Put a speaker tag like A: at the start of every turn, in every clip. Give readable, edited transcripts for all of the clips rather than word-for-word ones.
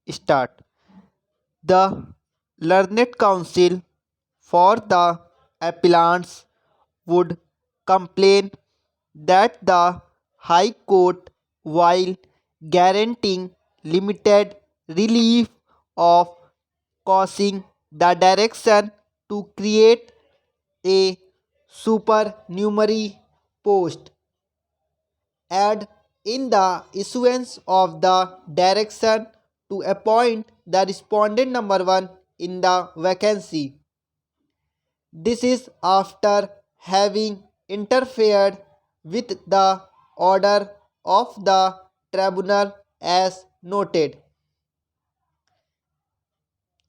A: start. The Learned Council for the Appellants would complain that the High Court, while guaranteeing limited relief of causing the direction to create a supernumerary post, add in the issuance of the direction to appoint the respondent number 1 in the vacancy. This is after having interfered with the order of the tribunal as noted.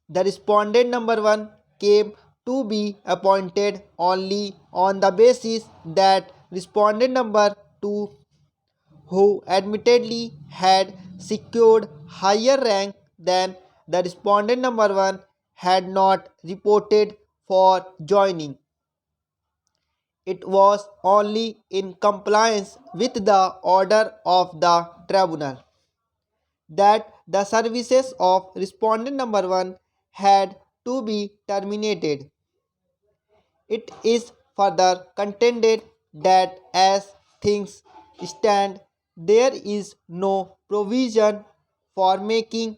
A: The respondent number 1 came to be appointed only on the basis that respondent number 2, who admittedly had secured higher rank than the respondent number 1, had not reported for joining. It was only in compliance with the order of the tribunal that the services of respondent number 1 had to be terminated. It is further contended that as things stand, there is no provision for making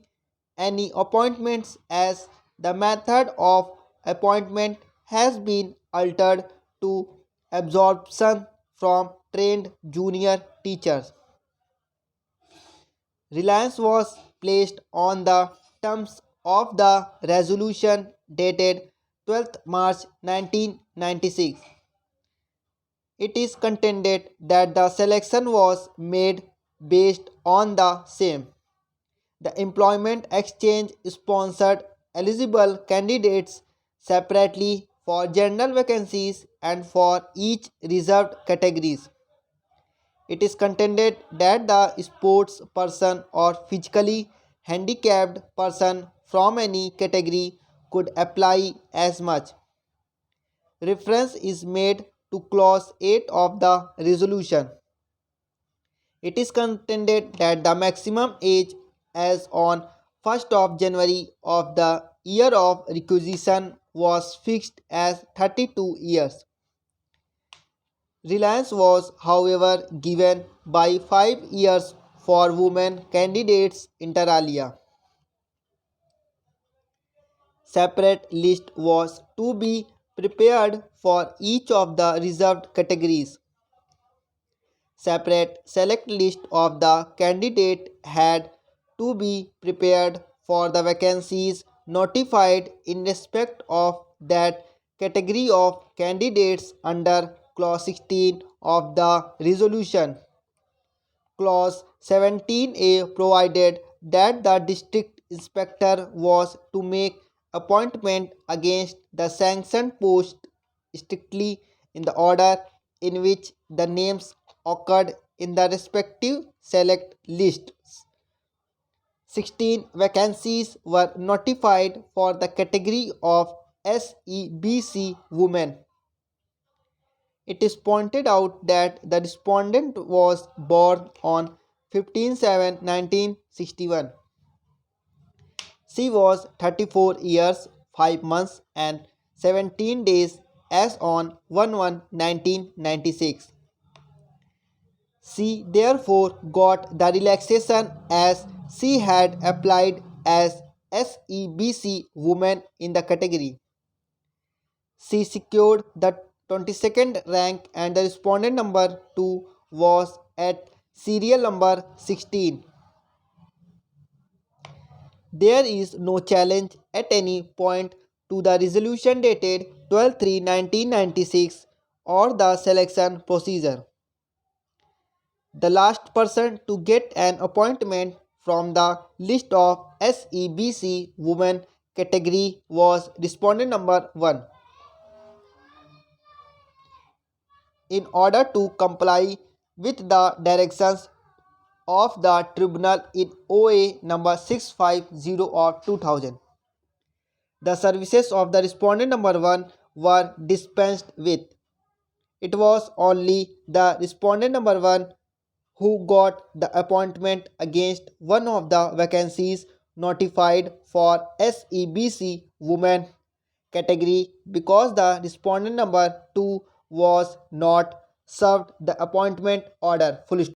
A: any appointments as the method of appointment has been altered to absorption from trained junior teachers. Reliance was placed on the terms of the resolution dated 12th March 1996. It is contended that the selection was made based on the same. The Employment Exchange sponsored eligible candidates separately for general vacancies and for each reserved categories. It is contended that the sports person or physically handicapped person from any category could apply as much. Reference is made to clause 8 of the resolution. It is contended that the maximum age as on 1st of January of the year of requisition was fixed as 32 years. Reliance was, however, given by 5 years for women candidates inter alia. Separate list was to be prepared for each of the reserved categories. Separate select list of the candidate had to be prepared for the vacancies notified in respect of that category of candidates under clause 16 of the resolution. Clause 17A provided that the district inspector was to make appointment against the sanctioned post strictly in the order in which the names occurred in the respective select lists. 16 vacancies were notified for the category of SEBC women. It is pointed out that the respondent was born on 15/7/1961. She was 34 years, 5 months and 17 days as on 1/1/1996. She therefore got the relaxation as she had applied as SEBC woman in the category. She secured the 22nd rank and the respondent number 2 was at serial number 16. There is no challenge at any point to the resolution dated 12/3/1996 or the selection procedure. The last person to get an appointment from the list of SEBC women category was respondent number 1. In order to comply with the directions of the tribunal in OA number 650 of 2000. The services of the respondent number 1 were dispensed with. It was only the respondent number 1 who got the appointment against one of the vacancies notified for SEBC women category because the respondent number 2 was not served the appointment order. Full stop.